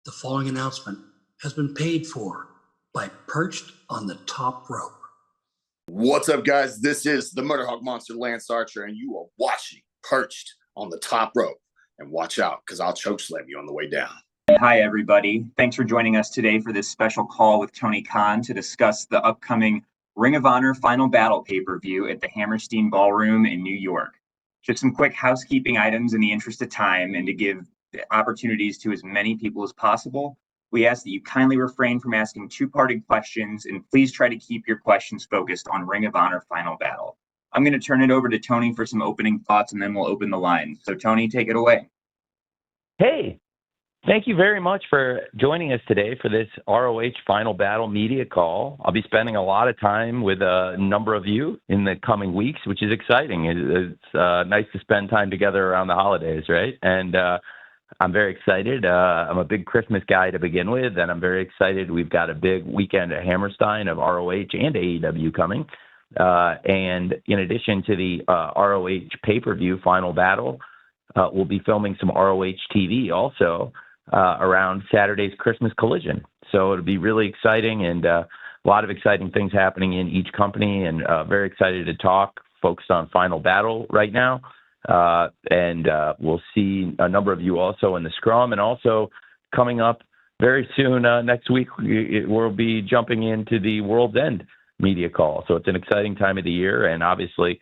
The following announcement has been paid for by Perched on the Top Rope. What's up, guys? This is the Murderhawk Monster, Lance Archer, and you are watching Perched on the Top Rope. And watch out, because I'll chokeslam you on the way down. Hi, everybody. Thanks for joining us today for this special call with Tony Khan to discuss the upcoming Ring of Honor Final Battle pay-per-view at the Hammerstein Ballroom in New York. Just some quick housekeeping items in the interest of time and to give opportunities to as many people as possible. We ask that you kindly refrain from asking two-parted questions and please try to keep your questions focused on Ring of Honor Final Battle. I'm going to turn it over to Tony for some opening thoughts and then we'll open the line. So Tony, take it away. Hey, thank you very much for joining us today for this ROH Final Battle media call. I'll be spending a lot of time with a number of you in the coming weeks, which is exciting. It's nice to spend time together around the holidays, right? And I'm very excited. I'm a big Christmas guy to begin with, and I'm very excited. We've got a big weekend at Hammerstein of ROH and AEW coming. And in addition to the ROH pay-per-view Final Battle, we'll be filming some ROH TV also around Saturday's Christmas Collision. So it'll be really exciting and a lot of exciting things happening in each company, and very excited to talk, focused on Final Battle right now. And we'll see a number of you also in the scrum, and also coming up very soon next week, we'll be jumping into the World's End media call. So it's an exciting time of the year, and obviously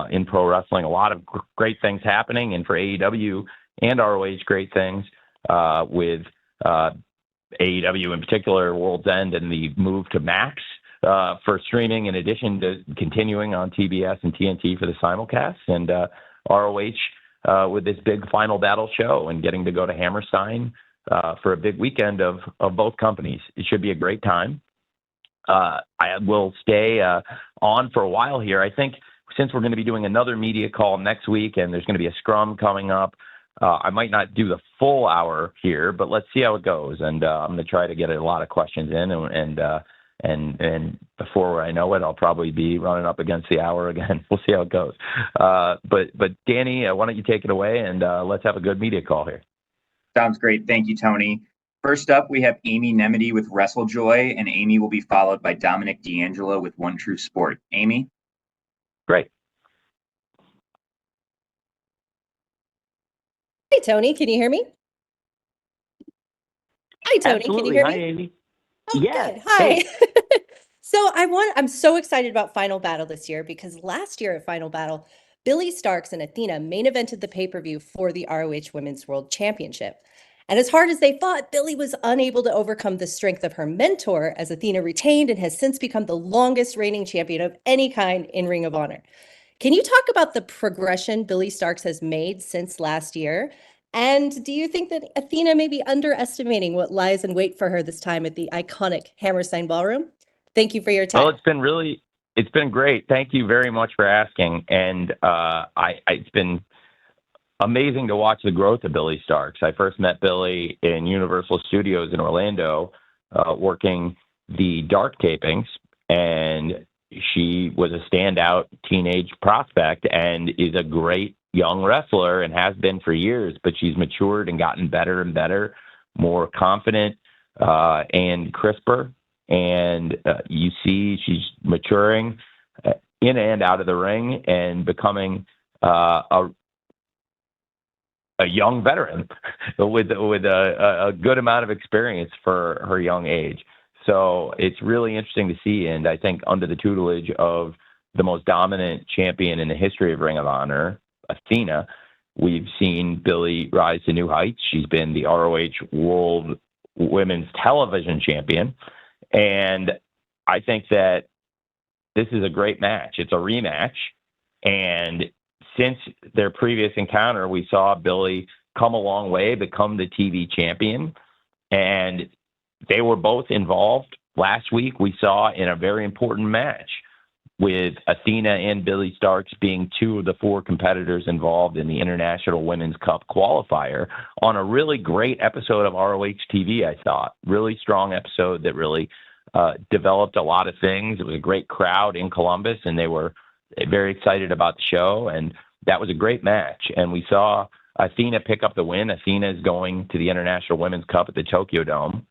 in pro wrestling, a lot of great things happening, and for AEW and ROH, great things with AEW in particular, World's End, and the move to Max for streaming, in addition to continuing on TBS and TNT for the simulcast, and ROH with this big Final Battle show and getting to go to Hammerstein for a big weekend of both companies. It should be a great time. I will stay on for a while here. I think since we're going to be doing another media call next week and there's going to be a scrum coming up, I might not do the full hour here, but let's see how it goes. And I'm going to try to get a lot of questions in, and before I know it, I'll probably be running up against the hour again. We'll see how it goes. But Danny, why don't you take it away, and let's have a good media call here. Sounds great. Thank you, Tony. First up, we have Amy Nemedy with WrestleJoy, and Amy will be followed by Dominic D'Angelo with One True Sport. Amy? Great. Hi, Tony. Can you hear me? Hi, Tony. Absolutely. Can you hear me? Hi, Amy. Oh, Yeah. good. Hi. Hey. So I'm so excited about Final Battle this year because last year at Final Battle, Billie Starks and Athena main evented the pay-per-view for the ROH Women's World Championship. And as hard as they fought, Billie was unable to overcome the strength of her mentor, as Athena retained and has since become the longest reigning champion of any kind in Ring of Honor. Can you talk about the progression Billie Starks has made since last year? And do you think that Athena may be underestimating what lies in wait for her this time at the iconic Hammerstein Ballroom? Thank you for your time. Well, it's been great. Thank you very much for asking. And it's been amazing to watch the growth of Billie Starks. I first met Billie in Universal Studios in Orlando, working the dark tapings, and she was a standout teenage prospect and is a great young wrestler and has been for years, but she's matured and gotten better and better, more confident and crisper. And you see she's maturing in and out of the ring and becoming a young veteran with a good amount of experience for her young age. So it's really interesting to see. And I think under the tutelage of the most dominant champion in the history of Ring of Honor, Athena, we've seen Billie rise to new heights. She's been the ROH World Women's Television Champion. And I think that this is a great match. It's a rematch. And since their previous encounter, we saw Billie come a long way, become the TV champion. And they were both involved last week, we saw, in a very important match, with Athena and Billie Starks being two of the four competitors involved in the International Women's Cup qualifier, on a really great episode of ROH TV, I thought. Really strong episode that really developed a lot of things. It was a great crowd in Columbus, and they were very excited about the show, and that was a great match. And we saw Athena pick up the win. Athena is going to the International Women's Cup at the Tokyo Dome.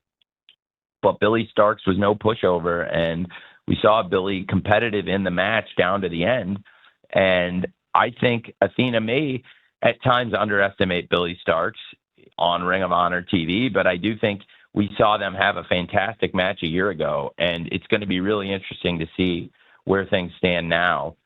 But Billie Starks was no pushover, and we saw Billie competitive in the match down to the end. And I think Athena may at times underestimate Billie Starks on Ring of Honor TV, but I do think we saw them have a fantastic match a year ago, and it's going to be really interesting to see where things stand now,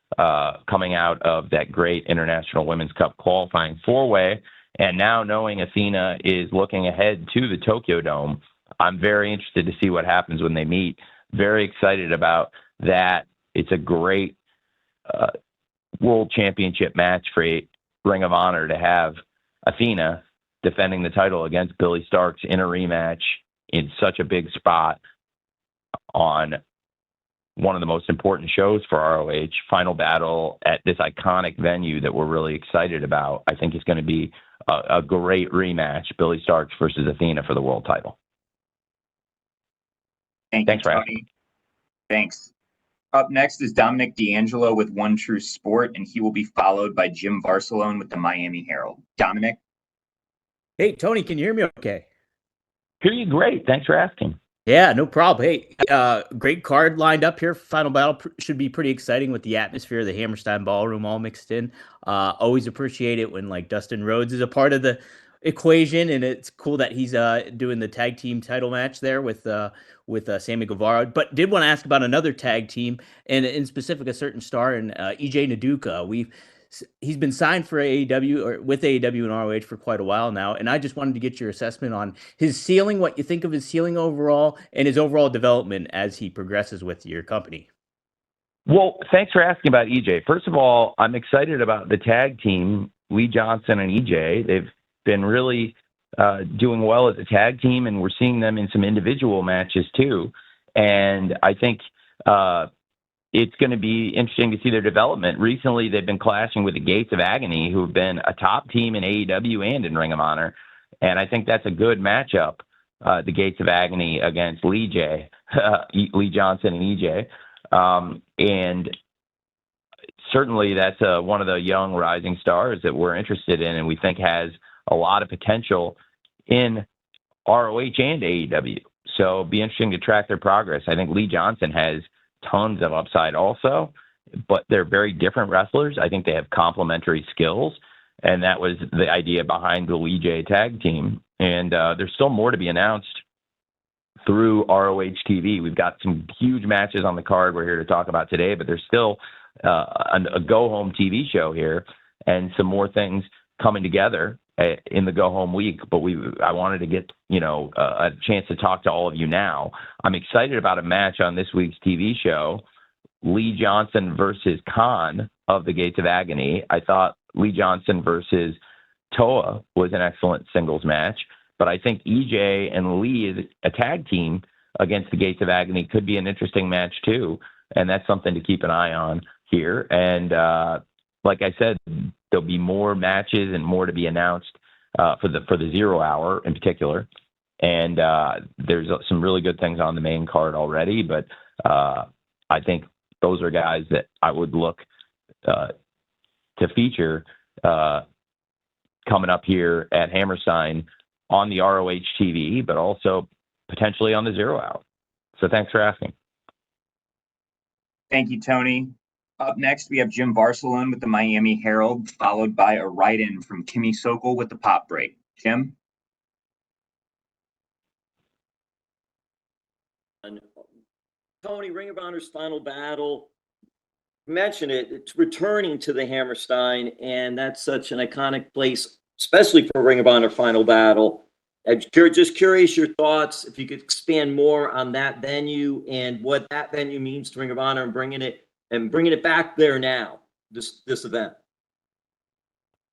coming out of that great International Women's Cup qualifying four-way, and now knowing Athena is looking ahead to the Tokyo Dome. I'm very interested to see what happens when they meet. Very excited about that. It's a great World Championship match for Ring of Honor to have Athena defending the title against Billie Starks in a rematch in such a big spot on one of the most important shows for ROH, Final Battle at this iconic venue that we're really excited about. I think it's going to be a great rematch, Billie Starks versus Athena for the world title. Thanks, Tony. Thanks. Up next is Dominic D'Angelo with One True Sport, and he will be followed by Jim Barcelone with the Miami Herald. Dominic? Hey, Tony, can you hear me okay? Hear you great. Thanks for asking. Yeah, no problem. Hey, great card lined up here. Final Battle should be pretty exciting with the atmosphere of the Hammerstein Ballroom all mixed in. Always appreciate it when like Dustin Rhodes is a part of the equation, and it's cool that he's doing the tag team title match there with Sammy Guevara. But did want to ask about another tag team, and in specific a certain star, and EJ Naduka. He's been signed for AEW or with AEW and ROH for quite a while now, and I just wanted to get your assessment on his ceiling, what you think of his ceiling overall, and his overall development as he progresses with your company. Well, thanks for asking about EJ. First of all, I'm excited about the tag team, Lee Johnson and EJ. They've been really doing well as a tag team, and we're seeing them in some individual matches too. And I think it's going to be interesting to see their development. Recently, they've been clashing with the Gates of Agony, who have been a top team in AEW and in Ring of Honor. And I think that's a good matchup, the Gates of Agony against Lee Johnson and EJ. And certainly that's one of the young rising stars that we're interested in and we think has a lot of potential in ROH and AEW. So it'll be interesting to track their progress. I think Lee Johnson has tons of upside also, but they're very different wrestlers. I think they have complementary skills, and that was the idea behind the Lee J tag team. And there's still more to be announced through ROH TV. We've got some huge matches on the card we're here to talk about today, but there's still a go-home TV show here and some more things coming together in the go-home week. But I wanted to get a chance to talk to all of you now. I'm excited about a match on this week's TV show, Lee Johnson versus Khan of the Gates of Agony. I thought Lee Johnson versus Toa was an excellent singles match, but I think EJ and Lee as a tag team against the Gates of Agony could be an interesting match too, and that's something to keep an eye on here. And like I said, there'll be more matches and more to be announced for the 0 hour in particular. And there's some really good things on the main card already, but I think those are guys that I would look to feature coming up here at Hammerstein on the ROH TV, but also potentially on the 0 hour. So thanks for asking. Thank you, Tony. Up next, we have Jim Barcelone with the Miami Herald, followed by a write-in from Kimmy Sokol with the Pop Break. Jim? Tony, Ring of Honor's Final Battle, mention it, it's returning to the Hammerstein, and that's such an iconic place, especially for Ring of Honor Final Battle. I'm just curious your thoughts, if you could expand more on that venue and what that venue means to Ring of Honor and bringing it back there now, this event.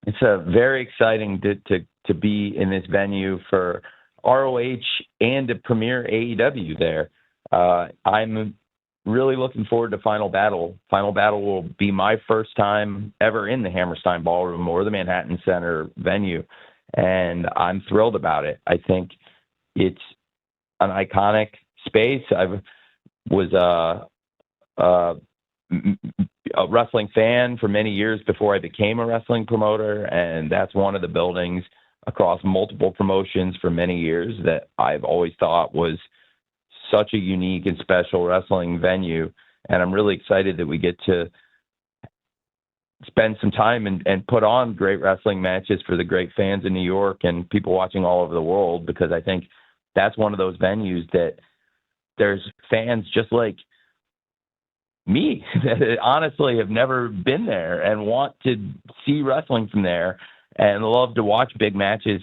It's very exciting to be in this venue for ROH and to premiere AEW there. I'm really looking forward to Final Battle. Final Battle will be my first time ever in the Hammerstein Ballroom or the Manhattan Center venue, and I'm thrilled about it. I think it's an iconic space. I was a wrestling fan for many years before I became a wrestling promoter, and that's one of the buildings across multiple promotions for many years that I've always thought was such a unique and special wrestling venue. And I'm really excited that we get to spend some time and put on great wrestling matches for the great fans in New York and people watching all over the world, because I think that's one of those venues that there's fans just like me that honestly have never been there and want to see wrestling from there and love to watch big matches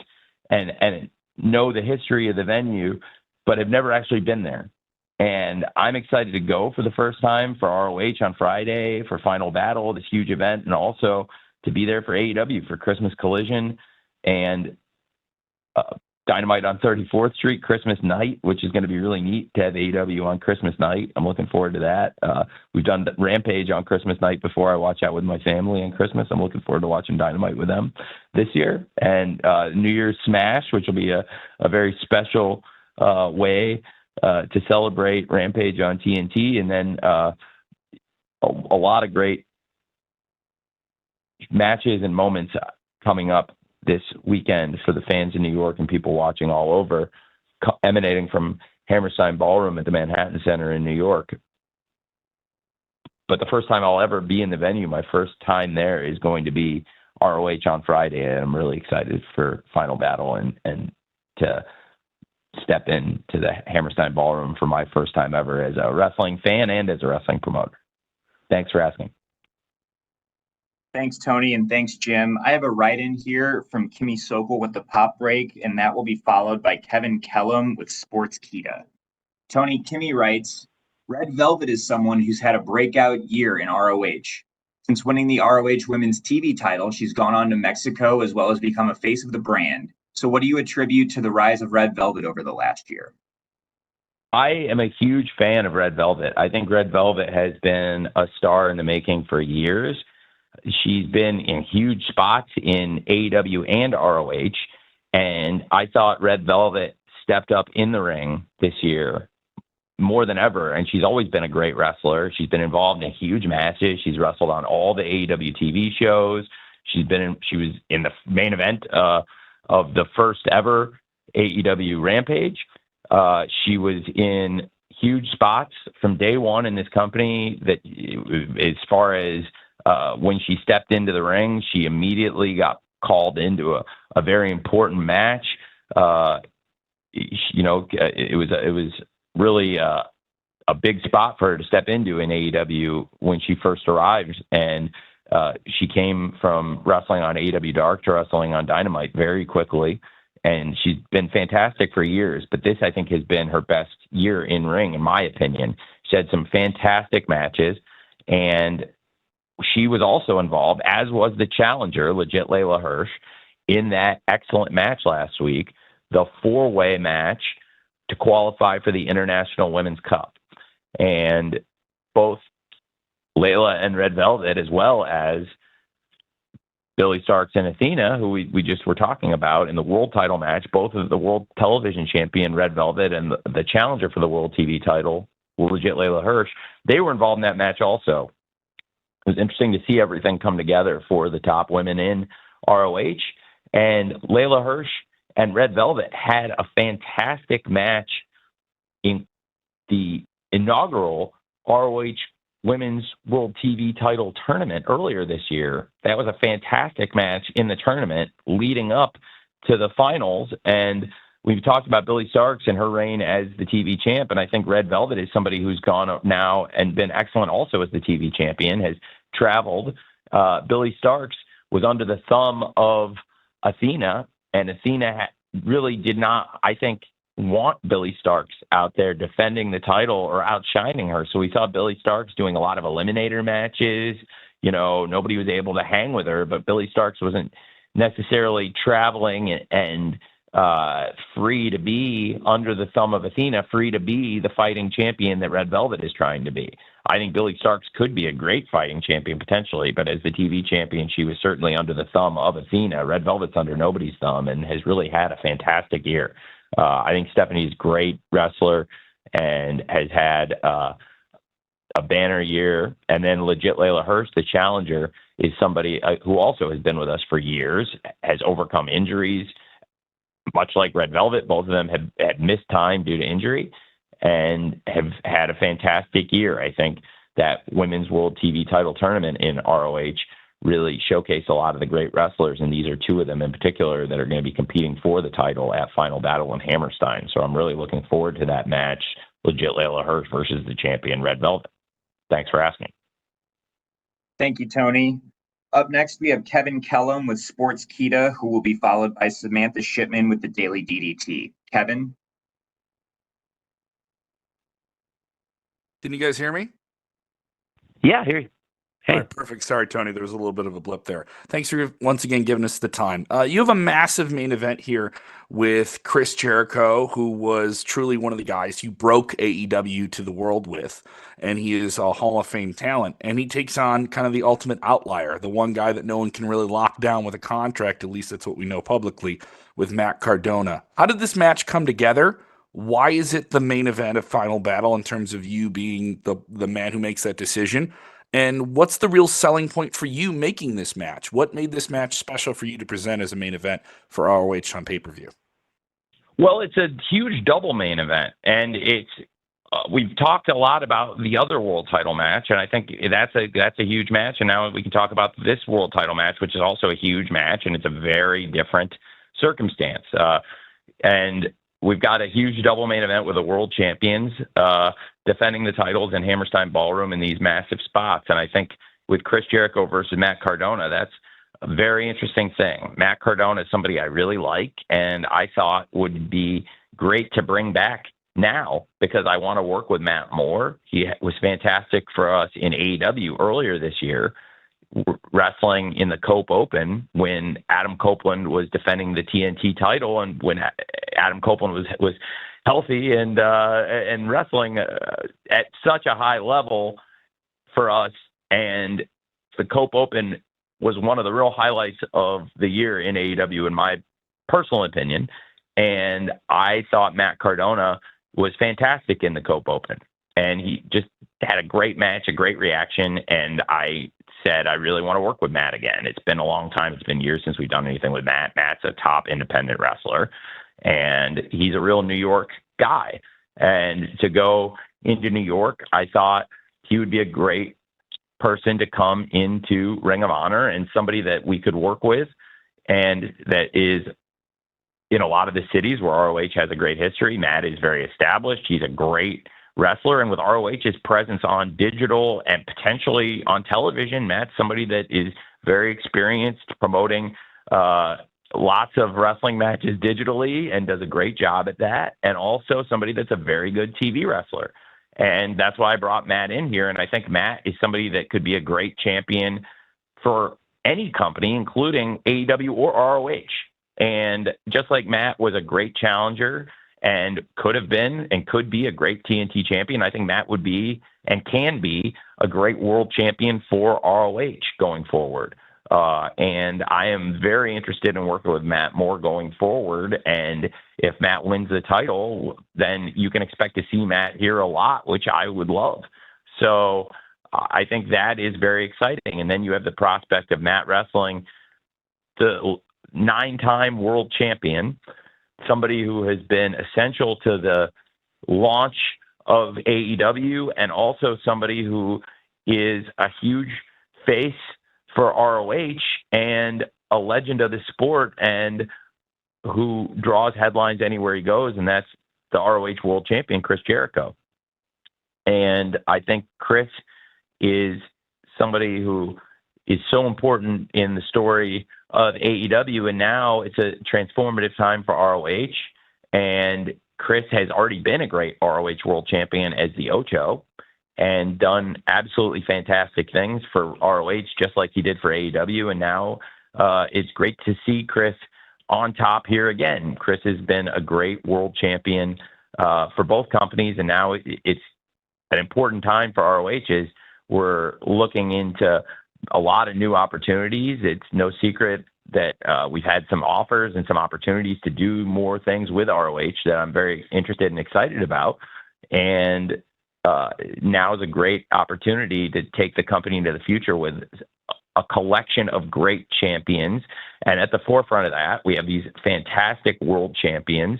and know the history of the venue, but have never actually been there. And I'm excited to go for the first time for ROH on Friday for Final Battle, this huge event, and also to be there for AEW for Christmas Collision and Dynamite on 34th Street Christmas night, which is going to be really neat to have AEW on Christmas night. I'm looking forward to that. We've done Rampage on Christmas night before. I watch out with my family on Christmas. I'm looking forward to watching Dynamite with them this year. And New Year's Smash, which will be a very special way to celebrate Rampage on TNT. And then a lot of great matches and moments coming up this weekend for the fans in New York and people watching all over, emanating from Hammerstein Ballroom at the Manhattan Center in New York. But the first time I'll ever be in the venue, my first time there, is going to be ROH on Friday, and I'm really excited for Final Battle and to step into the Hammerstein Ballroom for my first time ever as a wrestling fan and as a wrestling promoter. Thanks for asking. Thanks, Tony, and thanks, Jim. I have a write-in here from Kimmy Sokol with the Pop Break, and that will be followed by Kevin Kellum with Sportskita. Tony, Kimmy writes, Red Velvet is someone who's had a breakout year in ROH. Since winning the ROH Women's TV title, she's gone on to Mexico as well as become a face of the brand. So what do you attribute to the rise of Red Velvet over the last year? I am a huge fan of Red Velvet. I think Red Velvet has been a star in the making for years. She's been in huge spots in AEW and ROH, and I thought Red Velvet stepped up in the ring this year more than ever, and she's always been a great wrestler. She's been involved in huge matches. She's wrestled on all the AEW TV shows. She was in the main event of the first ever AEW Rampage. She was in huge spots from day one in this company that, as far as when she stepped into the ring, she immediately got called into a very important match. It was really a big spot for her to step into in AEW when she first arrived. And she came from wrestling on AEW Dark to wrestling on Dynamite very quickly. And she's been fantastic for years. But this, I think, has been her best year in ring, in my opinion. She had some fantastic matches. And she was also involved, as was the challenger, legit Layla Hirsch, in that excellent match last week, the 4-way match to qualify for the International Women's Cup. And both Layla and Red Velvet, as well as Billie Starks and Athena, who we just were talking about in the world title match, both of the world television champion Red Velvet and the challenger for the world TV title, legit Layla Hirsch, they were involved in that match also. It was interesting to see everything come together for the top women in ROH. And Layla Hirsch and Red Velvet had a fantastic match in the inaugural ROH Women's World TV title tournament earlier this year. That was a fantastic match in the tournament leading up to the finals. And we've talked about Billie Starks and her reign as the TV champ, and I think Red Velvet is somebody who's gone up now and been excellent also as the TV champion, has traveled. Billie Starks was under the thumb of Athena, and Athena really did not, I think, want Billie Starks out there defending the title or outshining her. So we saw Billie Starks doing a lot of eliminator matches. You know, nobody was able to hang with her, but Billie Starks wasn't necessarily traveling and free to be under the thumb of Athena, free to be the fighting champion that Red Velvet is trying to be. I think Billie Starks could be a great fighting champion potentially, but as the TV champion, she was certainly under the thumb of Athena. Red Velvet's under nobody's thumb and has really had a fantastic year. I think Stephanie's a great wrestler and has had a banner year. And then legit Layla Hurst, the challenger, is somebody who also has been with us for years, has overcome injuries, much like Red Velvet. Both of them had missed time due to injury and have had a fantastic year. I think that Women's World TV title tournament in ROH really showcased a lot of the great wrestlers, and these are two of them in particular that are going to be competing for the title at Final Battle in Hammerstein. So I'm really looking forward to that match, legit Layla Hurst versus the champion Red Velvet. Thanks for asking. Thank you, Tony. Up next, we have Kevin Kellum with Sports Kita, who will be followed by Samantha Shipman with the Daily DDT. Kevin? Can you guys hear me? Yeah, I hear you. Hey. All right, perfect. Sorry, Tony. There was a little bit of a blip there. Thanks for once again giving us the time. You have a massive main event here with Chris Jericho, who was truly one of the guys you broke AEW to the world with, and he is a Hall of Fame talent. And he takes on kind of the ultimate outlier, the one guy that no one can really lock down with a contract, at least that's what we know publicly, with Matt Cardona. How did this match come together? Why is it the main event of Final Battle in terms of you being the man who makes that decision? And what's the real selling point for you making this match? What made this match special for you to present as a main event for ROH on pay-per-view? Well, it's a huge double main event, and it's we've talked a lot about the other world title match, and I think that's a huge match. And now we can talk about this world title match, which is also a huge match, and it's a very different circumstance. And we've got a huge double main event with the world champions defending the titles in Hammerstein Ballroom in these massive spots. And I think with Chris Jericho versus Matt Cardona, that's a very interesting thing. Matt Cardona is somebody I really like, and I thought would be great to bring back now because I want to work with Matt more. He was fantastic for us in AEW earlier this year, wrestling in the Cope Open when Adam Copeland was defending the TNT title, and when Adam Copeland was healthy and wrestling at such a high level for us. And the Cope Open was one of the real highlights of the year in AEW, in my personal opinion. And I thought Matt Cardona was fantastic in the Cope Open, and he just had a great match, a great reaction. And I said, I really want to work with Matt again. It's been a long time. It's been years since we've done anything with Matt. Matt's a top independent wrestler, and he's a real New York guy. And to go into New York, I thought he would be a great person to come into Ring of Honor and somebody that we could work with, and that is in a lot of the cities where ROH has a great history. Matt is very established. He's a great wrestler, and with ROH's presence on digital and potentially on television, Matt's somebody that is very experienced promoting lots of wrestling matches digitally and does a great job at that, and also somebody that's a very good TV wrestler. And that's why I brought Matt in here, and I think Matt is somebody that could be a great champion for any company, including AEW or ROH. And just like Matt was a great challenger and could have been and could be a great TNT champion, I think Matt would be and can be a great world champion for ROH going forward. And I am very interested in working with Matt more going forward. And if Matt wins the title, then you can expect to see Matt here a lot, which I would love. So I think that is very exciting. And then you have the prospect of Matt wrestling the 9-time world champion, somebody who has been essential to the launch of AEW, and also somebody who is a huge face for ROH and a legend of the sport, and who draws headlines anywhere he goes, and that's the ROH world champion, Chris Jericho. And I think Chris is somebody who is so important in the story of AEW, and now it's a transformative time for ROH. And Chris has already been a great ROH world champion as the Ocho and done absolutely fantastic things for ROH, just like he did for AEW. And now it's great to see Chris on top here again. Chris has been a great world champion for both companies, and now it's an important time for ROH as we're looking into a lot of new opportunities. It's no secret that we've had some offers and some opportunities to do more things with ROH that I'm very interested and excited about. And now is a great opportunity to take the company into the future with a collection of great champions. And at the forefront of that, we have these fantastic world champions,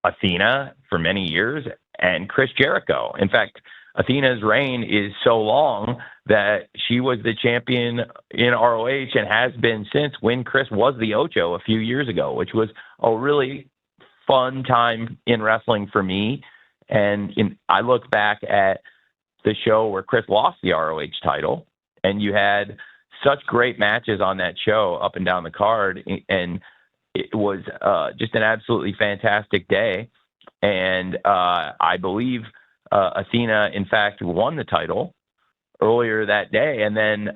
Athena for many years, and Chris Jericho. In fact, Athena's reign is so long that she was the champion in ROH and has been since, when Chris was the Ocho a few years ago, which was a really fun time in wrestling for me. And I look back at the show where Chris lost the ROH title, and you had such great matches on that show up and down the card, and it was just an absolutely fantastic day. And I believe Athena, in fact, won the title earlier that day. And then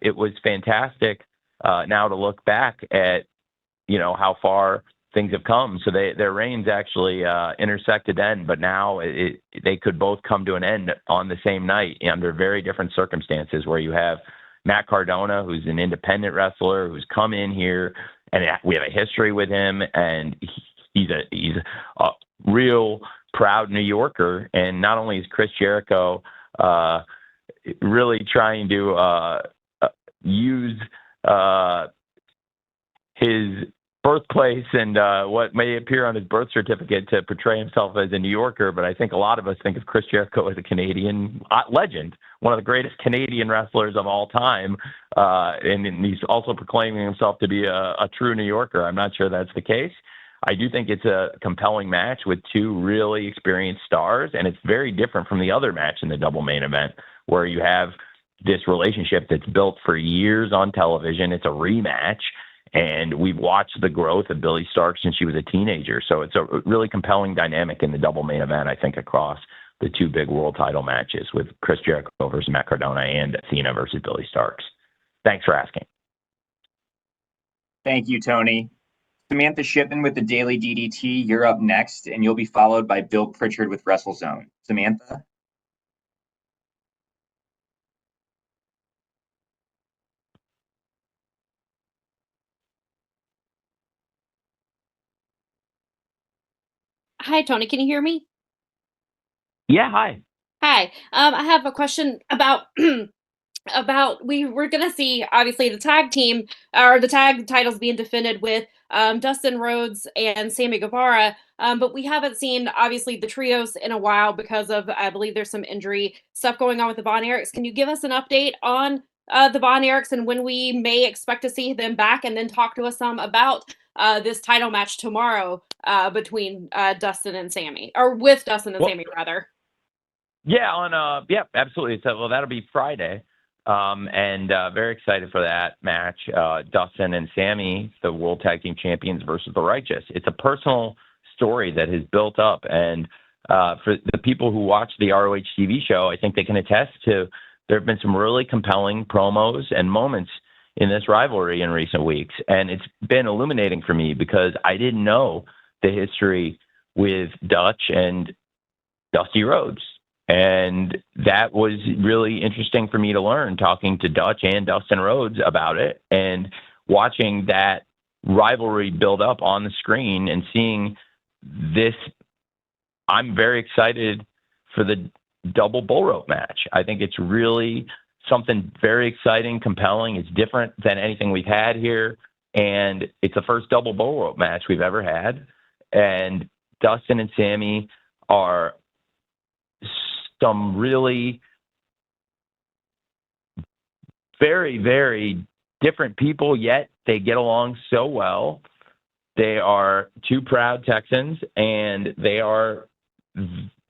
it was fantastic now to look back at, how far things have come. So their reigns actually intersected then, but now they could both come to an end on the same night under very different circumstances, where you have Matt Cardona, who's an independent wrestler, who's come in here, and we have a history with him, and he's a real proud New Yorker. And not only is Chris Jericho really trying to use his birthplace and what may appear on his birth certificate to portray himself as a New Yorker, but I think a lot of us think of Chris Jericho as a Canadian legend, one of the greatest Canadian wrestlers of all time, and he's also proclaiming himself to be a true New Yorker. I'm not sure that's the case. I do think it's a compelling match with two really experienced stars, and it's very different from the other match in the double main event, where you have this relationship that's built for years on television. It's a rematch, and we've watched the growth of Billie Starks since she was a teenager. So it's a really compelling dynamic in the double main event, I think, across the two big world title matches with Chris Jericho versus Matt Cardona and Athena versus Billie Starks. Thanks for asking. Thank you, Tony. Samantha Shipman with the Daily DDT, you're up next, and you'll be followed by Bill Pritchard with WrestleZone. Samantha? Hi, Tony. Can you hear me? Yeah, hi. Hi. I have a question about we're gonna see obviously the tag team or the tag titles being defended with Dustin Rhodes and Sammy Guevara, but we haven't seen obviously the trios in a while because of, I believe there's some injury stuff going on with the Von Erichs. Can you give us an update on the Von Erichs and when we may expect to see them back, and then talk to us some about this title match tomorrow between Dustin and Sammy, or with Dustin and Sammy rather? Yeah, absolutely. So, well, that'll be Friday. And very excited for that match. Dustin and Sammy, the World Tag Team Champions versus the Righteous. It's a personal story that has built up. And for the people who watch the ROH TV show, I think they can attest to there have been some really compelling promos and moments in this rivalry in recent weeks. And it's been illuminating for me because I didn't know the history with Dutch and Dusty Rhodes. And that was really interesting for me to learn, talking to Dutch and Dustin Rhodes about it and watching that rivalry build up on the screen and seeing this. I'm very excited for the double bull rope match. I think it's really something very exciting, compelling. It's different than anything we've had here. And it's the first double bull rope match we've ever had. And Dustin and Sammy are some really very, very different people, yet they get along so well. They are two proud Texans, and they are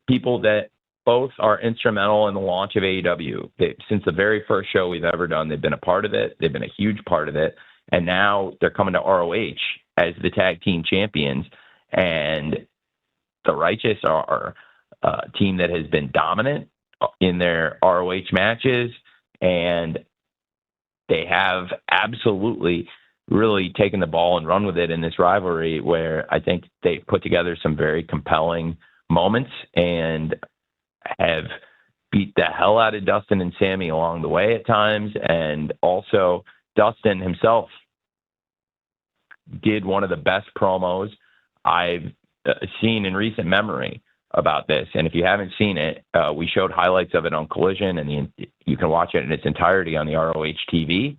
people that both are instrumental in the launch of AEW. Since the very first show we've ever done, they've been a part of it. They've been a huge part of it. And now they're coming to ROH as the tag team champions. And the Righteous are a team that has been dominant in their ROH matches, and they have absolutely really taken the ball and run with it in this rivalry, where I think they put together some very compelling moments and have beat the hell out of Dustin and Sammy along the way at times. And also Dustin himself did one of the best promos I've seen in recent memory about this. And if you haven't seen it, we showed highlights of it on Collision, and you can watch it in its entirety on the ROH TV.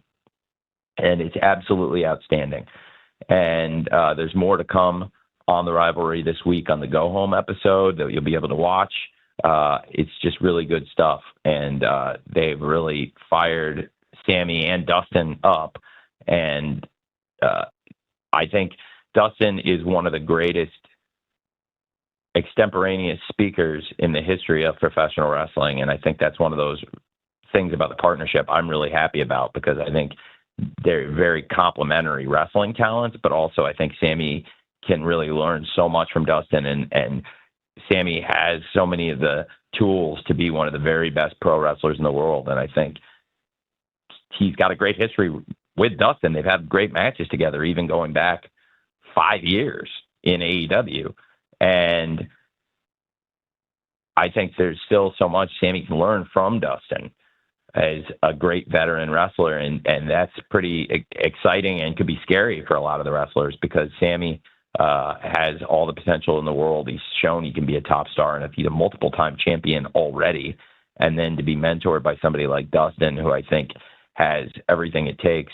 And it's absolutely outstanding. And there's more to come on the rivalry this week on the Go Home episode that you'll be able to watch. It's just really good stuff. And they've really fired Sammy and Dustin up. And I think Dustin is one of the greatest extemporaneous speakers in the history of professional wrestling. And I think that's one of those things about the partnership I'm really happy about, because I think they're very complementary wrestling talents, but also I think Sammy can really learn so much from Dustin, and Sammy has so many of the tools to be one of the very best pro wrestlers in the world. And I think he's got a great history with Dustin. They've had great matches together, even going back 5 years in AEW. And I think there's still so much Sammy can learn from Dustin as a great veteran wrestler. And that's pretty exciting and could be scary for a lot of the wrestlers, because Sammy has all the potential in the world. He's shown he can be a top star, and if he's a multiple-time champion already, and then to be mentored by somebody like Dustin, who I think has everything it takes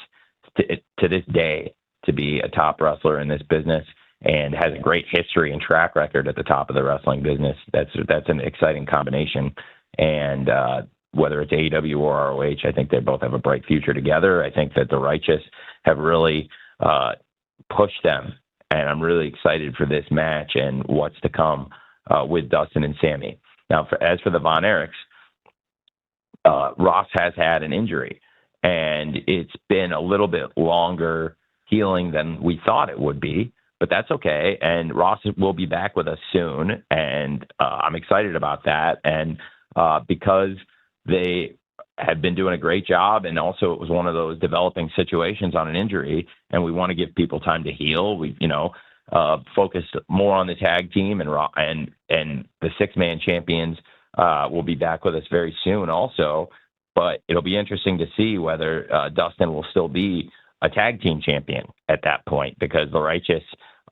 to this day to be a top wrestler in this business, and has a great history and track record at the top of the wrestling business. That's an exciting combination. And whether it's AEW or ROH, I think they both have a bright future together. I think that the Righteous have really pushed them, and I'm really excited for this match and what's to come with Dustin and Sammy. Now, as for the Von Erichs, Ross has had an injury, and it's been a little bit longer healing than we thought it would be, but that's okay. And Ross will be back with us soon, and I'm excited about that. And because they have been doing a great job, and also it was one of those developing situations on an injury, and we want to give people time to heal. We, focused more on the tag team, and the 6-man champions will be back with us very soon also. But it'll be interesting to see whether Dustin will still be a tag team champion at that point, because the Righteous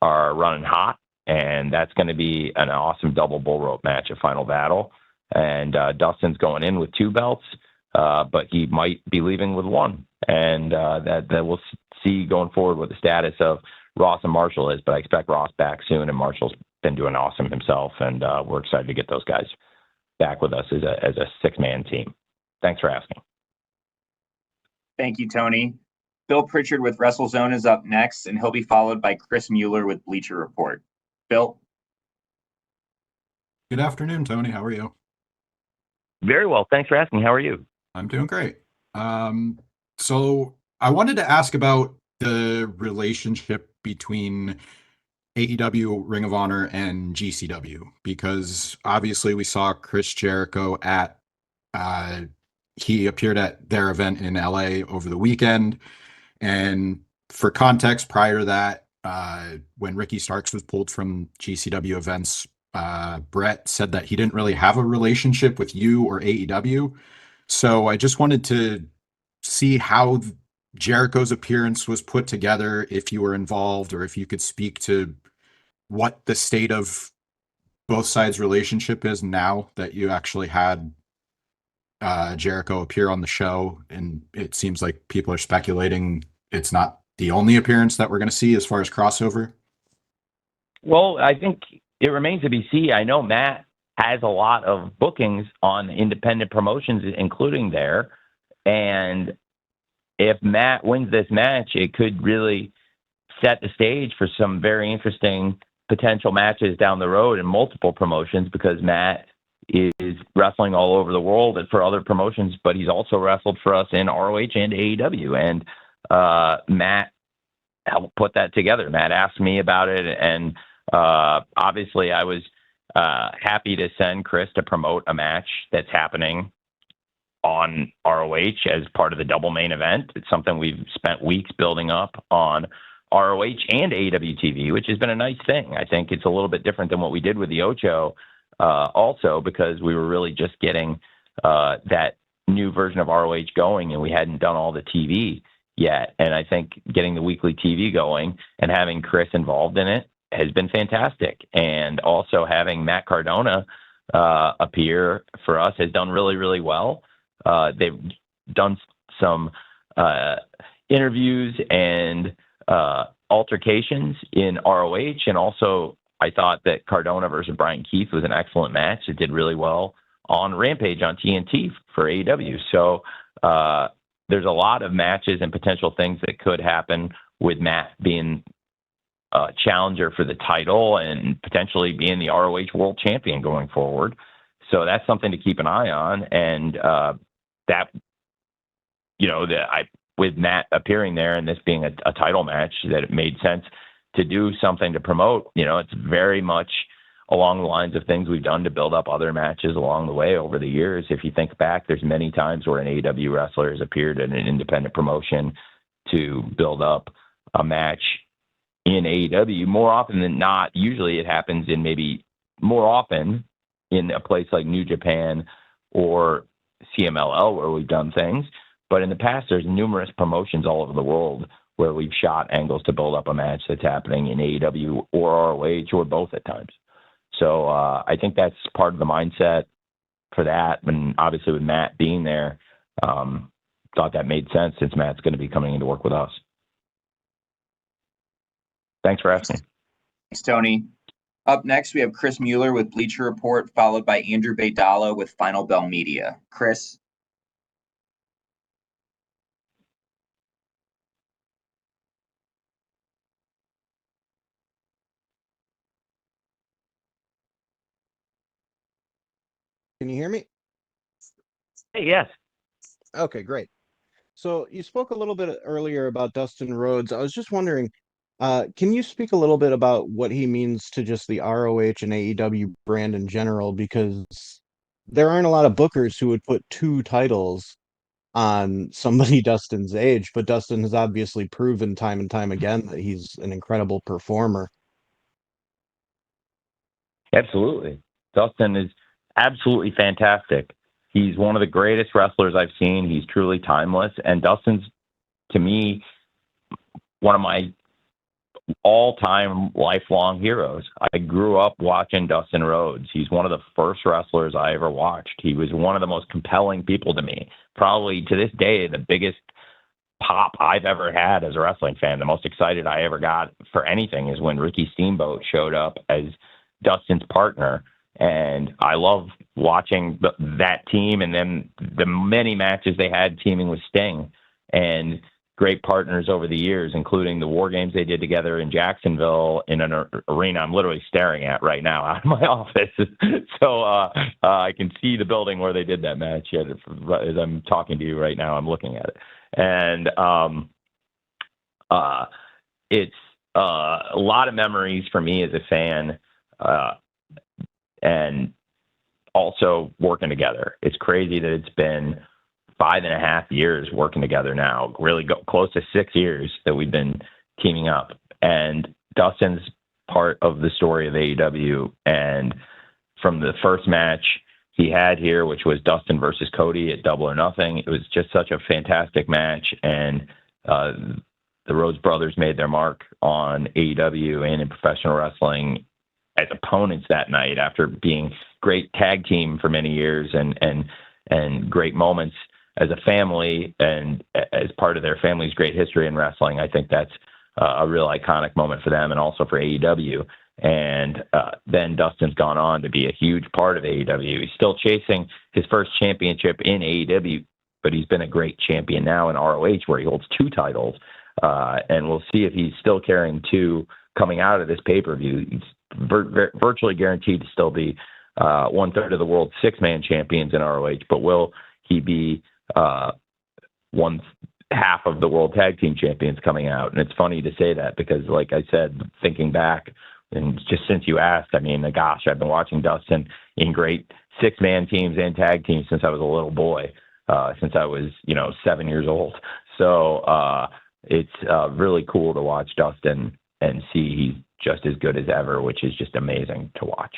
are running hot, and that's going to be an awesome double bull rope match at Final Battle. And Dustin's going in with 2 belts, but he might be leaving with 1. And that we'll see going forward what the status of Ross and Marshall is. But I expect Ross back soon, and Marshall's been doing awesome himself. And we're excited to get those guys back with us as a 6-man team. Thanks for asking. Thank you, Tony. Bill Pritchard with WrestleZone is up next, and he'll be followed by Chris Mueller with Bleacher Report. Bill? Good afternoon, Tony. How are you? Very well. Thanks for asking. How are you? I'm doing great. So I wanted to ask about the relationship between AEW, Ring of Honor, and GCW, because obviously we saw Chris Jericho he appeared at their event in LA over the weekend. And for context, prior to that, when Ricky Starks was pulled from GCW events, Brett said that he didn't really have a relationship with you or AEW. So I just wanted to see how Jericho's appearance was put together, if you were involved, or if you could speak to what the state of both sides' relationship is now that you actually had Jericho appear on the show. And it seems like people are speculating it's not the only appearance that we're going to see as far as crossover. Well, I think it remains to be seen. I know Matt has a lot of bookings on independent promotions, including there. And if Matt wins this match, it could really set the stage for some very interesting potential matches down the road in multiple promotions, because Matt is wrestling all over the world and for other promotions, but he's also wrestled for us in ROH and AEW. And Matt helped put that together. Matt asked me about it, and obviously I was happy to send Chris to promote a match that's happening on ROH as part of the double main event. It's something we've spent weeks building up on ROH and AEW TV, which has been a nice thing. I think it's a little bit different than what we did with the Ocho, also because we were really just getting that new version of ROH going, and we hadn't done all the TV yet. And I think getting the weekly TV going and having Chris involved in it has been fantastic. And also having Matt Cardona appear for us has done really, really well. They've done some interviews and altercations in ROH, and also I thought that Cardona versus Brian Keith was an excellent match. It did really well on Rampage on TNT for AEW. So there's a lot of matches and potential things that could happen with Matt being a challenger for the title and potentially being the ROH World Champion going forward. So that's something to keep an eye on. And that, with Matt appearing there and this being a title match, that it made sense to do something to promote. It's very much along the lines of things we've done to build up other matches along the way over the years. If you think back, there's many times where an AEW wrestler has appeared in an independent promotion to build up a match in AEW. More often than not, usually it happens in maybe more often in a place like New Japan or CMLL where we've done things. But in the past, there's numerous promotions all over the world where we've shot angles to build up a match that's happening in AEW or ROH or both at times. So I think that's part of the mindset for that. And obviously with Matt being there, thought that made sense since Matt's going to be coming in to work with us. Thanks for asking. Thanks, Tony. Up next, we have Chris Mueller with Bleacher Report, followed by Andrew Baydala with Final Bell Media. Chris. Can you hear me? Hey, yes. Okay, great. So you spoke a little bit earlier about Dustin Rhodes. I was just wondering, can you speak a little bit about what he means to just the ROH and AEW brand in general? Because there aren't a lot of bookers who would put two titles on somebody Dustin's age, but Dustin has obviously proven time and time again that he's an incredible performer. Absolutely. Dustin is absolutely fantastic. He's one of the greatest wrestlers I've seen. He's truly timeless. And Dustin's, to me, one of my all-time lifelong heroes. I grew up watching Dustin Rhodes. He's one of the first wrestlers I ever watched. He was one of the most compelling people to me. Probably to this day, the biggest pop I've ever had as a wrestling fan. The most excited I ever got for anything is when Ricky Steamboat showed up as Dustin's partner. And I love watching that team and then the many matches they had teaming with Sting and great partners over the years, including the War Games they did together in Jacksonville in an arena I'm literally staring at right now out of my office. So I can see the building where they did that match as I'm talking to you right now. I'm looking at it. And it's a lot of memories for me as a fan. And also working together. It's crazy that it's been 5.5 years working together now, really close to 6 years that we've been teaming up. And Dustin's part of the story of AEW. And from the first match he had here, which was Dustin versus Cody at Double or Nothing, it was just such a fantastic match. And the Rhodes brothers made their mark on AEW and in professional wrestling as opponents that night after being great tag team for many years and great moments as a family and as part of their family's great history in wrestling. I think that's a real iconic moment for them and also for AEW. And then Dustin's gone on to be a huge part of AEW. He's still chasing his first championship in AEW, but he's been a great champion now in ROH where he holds 2 titles. And we'll see if he's still carrying 2 coming out of this pay-per-view. He's virtually guaranteed to still be 1/3 of the world's 6-man champions in ROH, but will he be 1/2 of the world tag team champions coming out? And it's funny to say that because, like I said, thinking back, and just since you asked, I mean, gosh, I've been watching Dustin in great 6-man teams and tag teams since I was a little boy, since I was, 7 years old. So it's really cool to watch Dustin and see he's just as good as ever, which is just amazing to watch.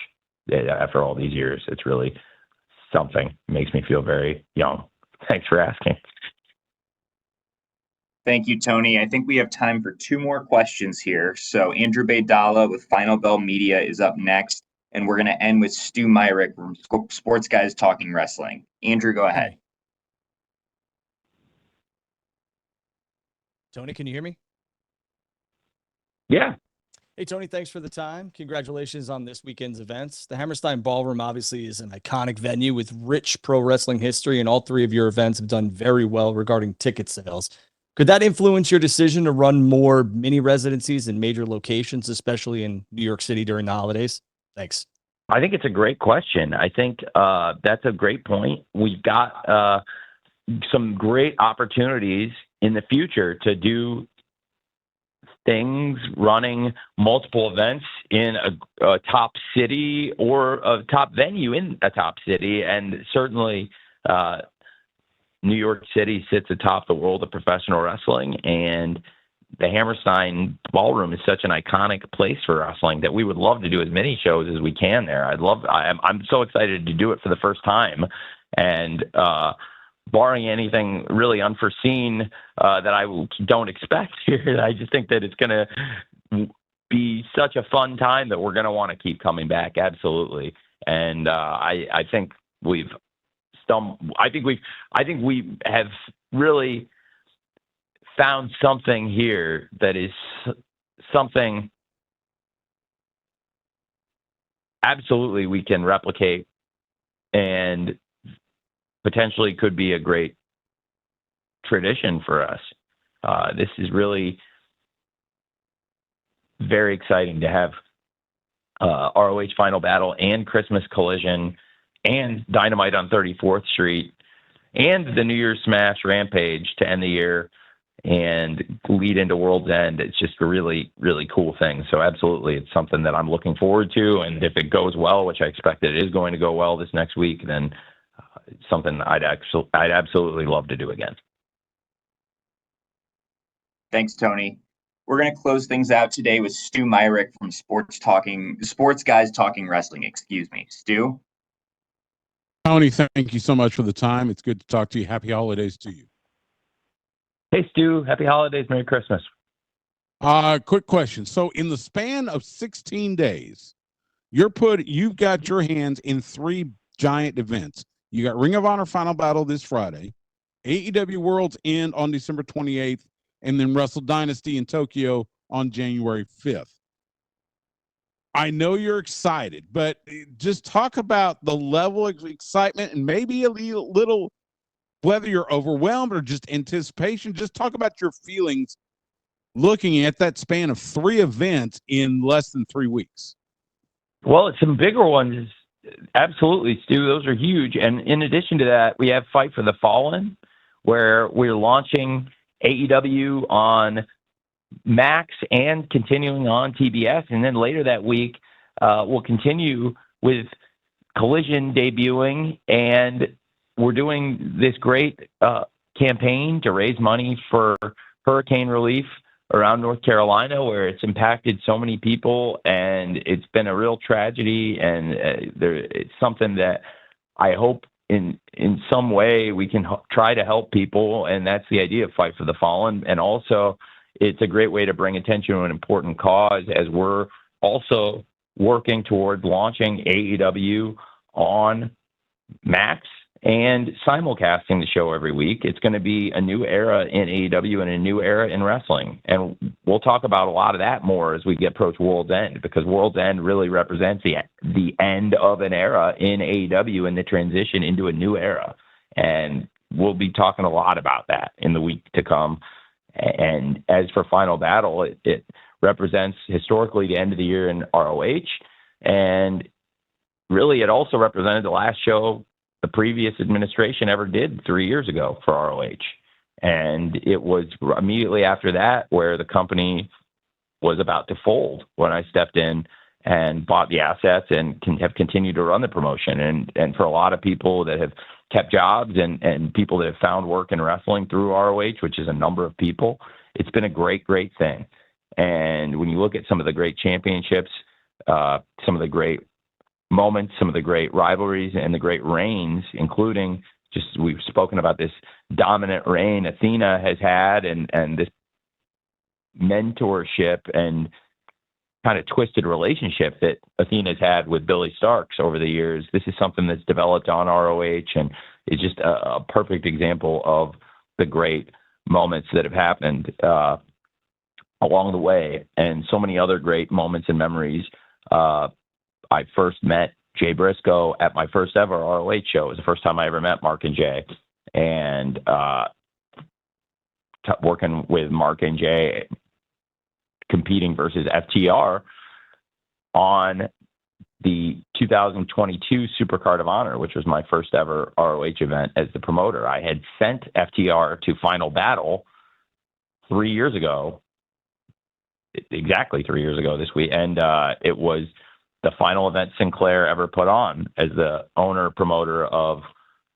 After all these years, it's really something. It makes me feel very young. Thanks for asking. Thank you, Tony. I think we have time for two more questions here. So Andrew Baydala with Final Bell Media is up next, and we're going to end with Stu Myrick from Sports Guys Talking Wrestling. Andrew, go ahead. Tony, can you hear me? Yeah. Hey, Tony, thanks for the time. Congratulations on this weekend's events. The Hammerstein Ballroom obviously is an iconic venue with rich pro wrestling history, and all three of your events have done very well regarding ticket sales. Could that influence your decision to run more mini residencies in major locations, especially in New York City during the holidays? Thanks. I think it's a great question. I think that's a great point. We've got some great opportunities in the future to do things, running multiple events in a top city or a top venue in a top city. And certainly New York City sits atop the world of professional wrestling, and the Hammerstein Ballroom is such an iconic place for wrestling that we would love to do as many shows as we can there. I'm so excited to do it for the first time, and barring anything really unforeseen that I don't expect here, I just think that it's going to be such a fun time that we're going to want to keep coming back. Absolutely. And I think we have really found something here that is something absolutely we can replicate and potentially could be a great tradition for us. This is really very exciting to have ROH Final Battle and Christmas Collision and Dynamite on 34th Street and the New Year's Smash Rampage to end the year and lead into World's End. It's just a really, really cool thing. So absolutely, it's something that I'm looking forward to. And if it goes well, which I expect that it is going to go well this next week, then it's something I'd absolutely love to do again. Thanks, Tony. We're going to close things out today with Stu Myrick from Sports Guys Talking Wrestling. Excuse me, Stu. Tony, thank you so much for the time. It's good to talk to you. Happy holidays to you. Hey, Stu. Happy holidays. Merry Christmas. Quick question. So in the span of 16 days, you've got your hands in three giant events. You got Ring of Honor Final Battle this Friday, AEW World's End on December 28th, and then Wrestle Dynasty in Tokyo on January 5th. I know you're excited, but just talk about the level of excitement and maybe a little, whether you're overwhelmed or just anticipation. Just talk about your feelings looking at that span of three events in less than 3 weeks. Well, it's some bigger ones. Absolutely, Stu. Those are huge. And in addition to that, we have Fight for the Fallen, where we're launching AEW on Max and continuing on TBS. And then later that week, we'll continue with Collision debuting. And we're doing this great campaign to raise money for hurricane relief around North Carolina, where it's impacted so many people, and it's been a real tragedy. And it's something that I hope in some way we can try to help people, and that's the idea of Fight for the Fallen. And also, it's a great way to bring attention to an important cause, as we're also working toward launching AEW on Max and simulcasting the show every week. It's going to be a new era in AEW and a new era in wrestling. And we'll talk about a lot of that more as we get approach World's End, because World's End really represents the end of an era in AEW and the transition into a new era. And we'll be talking a lot about that in the week to come. And as for Final Battle, it represents historically the end of the year in ROH. And really, it also represented the last show the previous administration ever did 3 years ago for ROH. And it was immediately after that where the company was about to fold when I stepped in and bought the assets and have continued to run the promotion. And for a lot of people that have kept jobs and people that have found work in wrestling through ROH, which is a number of people, it's been a great, great thing. And when you look at some of the great championships, some of the great moments, some of the great rivalries and the great reigns, including just we've spoken about this dominant reign Athena has had, and this mentorship and kind of twisted relationship that Athena's had with Billie Starks over the years. This is something that's developed on ROH, and it's just a perfect example of the great moments that have happened along the way, and so many other great moments and memories. I first met Jay Briscoe at my first ever ROH show. It was the first time I ever met Mark and Jay, and working with Mark and Jay, competing versus FTR on the 2022 Supercard of Honor, which was my first ever ROH event as the promoter. I had sent FTR to Final Battle 3 years ago, exactly 3 years ago this week, and it was the final event Sinclair ever put on as the owner promoter of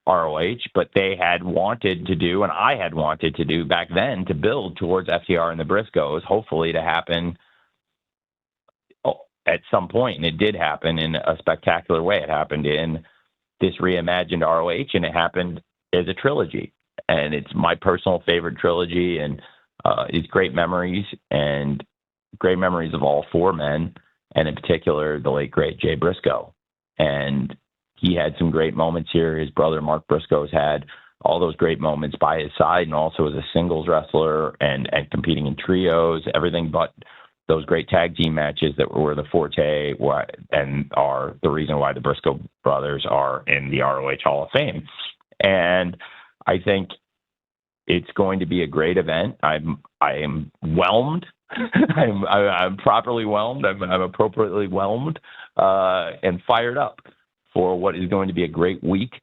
ROH, but they had wanted to do, and I had wanted to do back then, to build towards FTR and the Briscoes, hopefully to happen at some point. And it did happen in a spectacular way. It happened in this reimagined ROH, and it happened as a trilogy. And it's my personal favorite trilogy, and it's great memories, and great memories of all four men, and in particular, the late, great Jay Briscoe. And he had some great moments here. His brother, Mark Briscoe's had all those great moments by his side, and also as a singles wrestler and competing in trios, everything but those great tag team matches that were the forte and are the reason why the Briscoe brothers are in the ROH Hall of Fame. And I think it's going to be a great event. I am whelmed. I'm properly whelmed. I'm appropriately whelmed and fired up for what is going to be a great week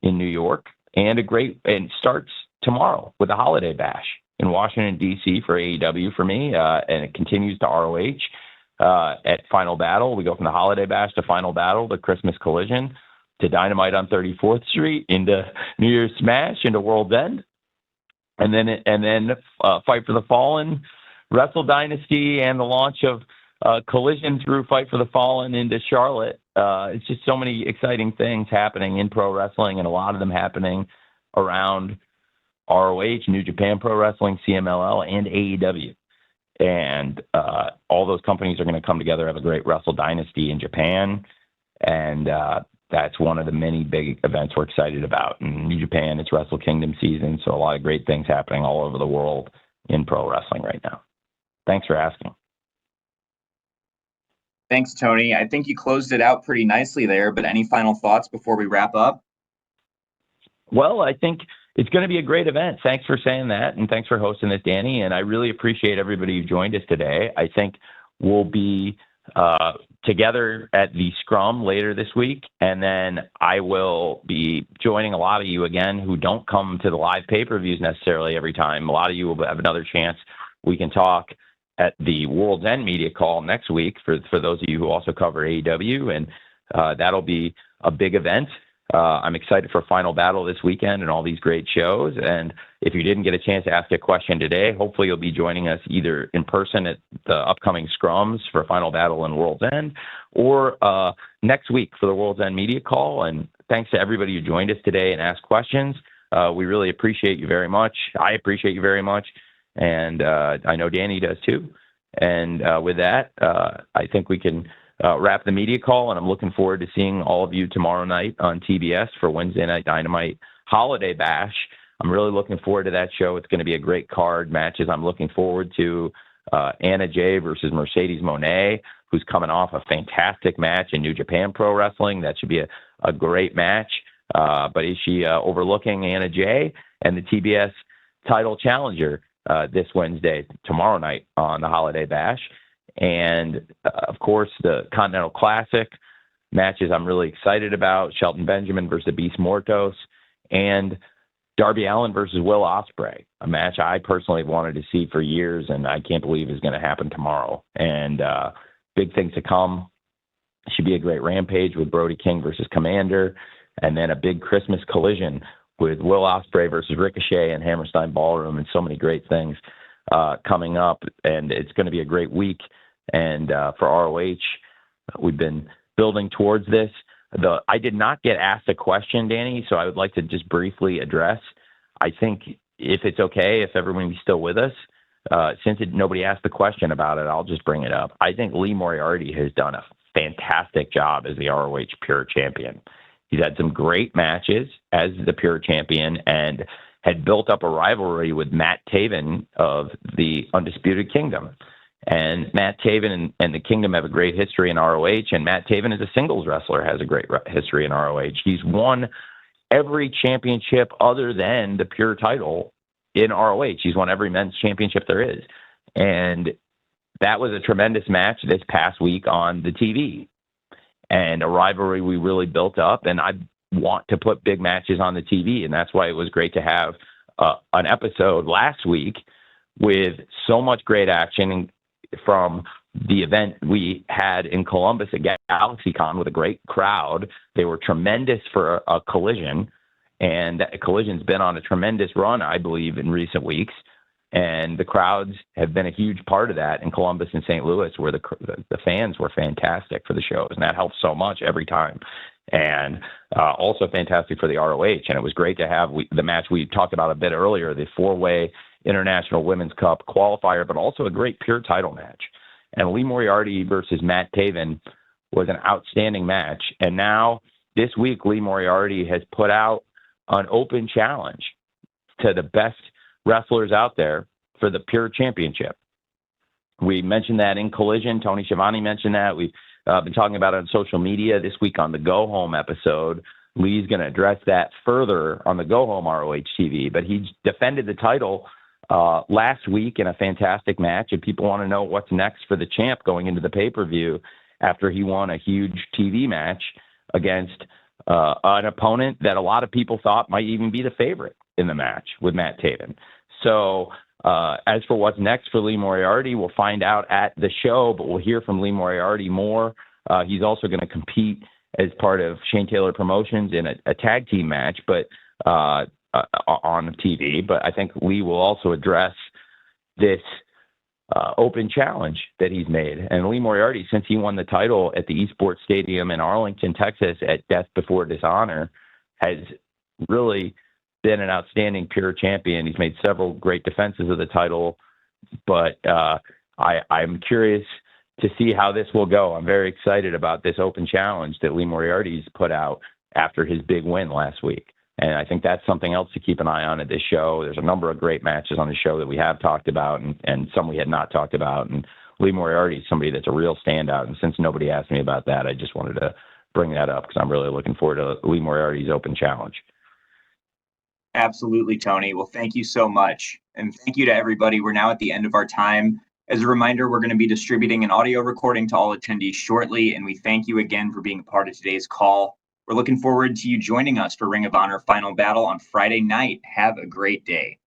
in New York, and it starts tomorrow with a holiday bash in Washington, D.C. for AEW for me, and it continues to ROH at Final Battle. We go from the holiday bash to Final Battle to Christmas Collision to Dynamite on 34th Street into New Year's Smash into World's End, and then Fight for the Fallen, Wrestle Dynasty, and the launch of Collision through Fight for the Fallen into Charlotte. It's just so many exciting things happening in pro wrestling, and a lot of them happening around ROH, New Japan Pro Wrestling, CMLL, and AEW. And all those companies are going to come together, have a great Wrestle Dynasty in Japan. And that's one of the many big events we're excited about. In New Japan, it's Wrestle Kingdom season, so a lot of great things happening all over the world in pro wrestling right now. Thanks for asking. Thanks, Tony. I think you closed it out pretty nicely there, but any final thoughts before we wrap up? Well, I think it's going to be a great event. Thanks for saying that, and thanks for hosting this, Danny. And I really appreciate everybody who joined us today. I think we'll be together at the Scrum later this week, and then I will be joining a lot of you again who don't come to the live pay-per-views necessarily every time. A lot of you will have another chance. We can talk at the World's End media call next week for those of you who also cover AEW, and that'll be a big event. I'm excited for Final Battle this weekend and all these great shows. And if you didn't get a chance to ask a question today, hopefully you'll be joining us either in person at the upcoming Scrums for Final Battle and World's End, or next week for the World's End media call. And thanks to everybody who joined us today and asked questions. We really appreciate you very much. I appreciate you very much. And I know Danny does too. And with that, I think we can wrap the media call, and I'm looking forward to seeing all of you tomorrow night on TBS for Wednesday Night Dynamite Holiday Bash. I'm really looking forward to that show. It's going to be a great card. Matches I'm looking forward to: Anna Jay versus Mercedes Moné, who's coming off a fantastic match in New Japan Pro Wrestling. That should be a great match. But is she overlooking Anna Jay and the TBS title challenger this Wednesday, tomorrow night on the Holiday Bash? And, of course, the Continental Classic matches I'm really excited about: Shelton Benjamin versus Beast Mortos, and Darby Allin versus Will Ospreay, a match I personally have wanted to see for years, and I can't believe is going to happen tomorrow. And big things to come. Should be a great Rampage with Brody King versus Commander, and then a big Christmas Collision with Will Ospreay versus Ricochet and Hammerstein Ballroom, and so many great things coming up. And it's going to be a great week. And for ROH, we've been building towards this I did not get asked a question, Danny, so I would like to just briefly address. I think if it's okay, if everyone is still with us, since nobody asked the question about it, I'll just bring it up. I think Lee Moriarty has done a fantastic job as the ROH Pure Champion. He's had some great matches as the Pure Champion and had built up a rivalry with Matt Taven of the Undisputed Kingdom. And Matt Taven and the Kingdom have a great history in ROH, and Matt Taven as a singles wrestler has a great history in ROH. He's won every championship other than the Pure title in ROH. He's won every men's championship there is. And that was a tremendous match this past week on the TV, and a rivalry we really built up. And I want to put big matches on the TV, and that's why it was great to have an episode last week with so much great action from the event we had in Columbus at GalaxyCon with a great crowd. They were tremendous for a Collision, and that Collision's been on a tremendous run, I believe, in recent weeks. And the crowds have been a huge part of that in Columbus and St. Louis, where the fans were fantastic for the shows, and that helps so much every time. And also fantastic for the ROH. And it was great to have the match we talked about a bit earlier, the 4-way International Women's Cup qualifier, but also a great Pure title match. And Lee Moriarty versus Matt Taven was an outstanding match. And now this week, Lee Moriarty has put out an open challenge to the best wrestlers out there for the Pure Championship. We mentioned that in Collision. Tony Schiavone mentioned that. We've been talking about it on social media this week on the Go Home episode. Lee's going to address that further on the Go Home ROH TV, but he defended the title last week in a fantastic match, and people want to know what's next for the champ going into the pay-per-view after he won a huge TV match against an opponent that a lot of people thought might even be the favorite in the match with Matt Taven. So as for what's next for Lee Moriarty, we'll find out at the show, but we'll hear from Lee Moriarty more. He's also going to compete as part of Shane Taylor Promotions in a tag team match, but on TV. But I think Lee will also address this open challenge that he's made. And Lee Moriarty, since he won the title at the Esports Stadium in Arlington, Texas at Death Before Dishonor, has really been an outstanding Pure champion. He's made several great defenses of the title, but I'm curious to see how this will go. I'm very excited about this open challenge that Lee Moriarty's put out after his big win last week. And I think that's something else to keep an eye on at this show. There's a number of great matches on the show that we have talked about and some we had not talked about. And Lee Moriarty is somebody that's a real standout. And since nobody asked me about that, I just wanted to bring that up because I'm really looking forward to Lee Moriarty's open challenge. Absolutely, Tony. Well, thank you so much. And thank you to everybody. We're now at the end of our time. As a reminder, we're going to be distributing an audio recording to all attendees shortly. And we thank you again for being a part of today's call. We're looking forward to you joining us for Ring of Honor Final Battle on Friday night. Have a great day.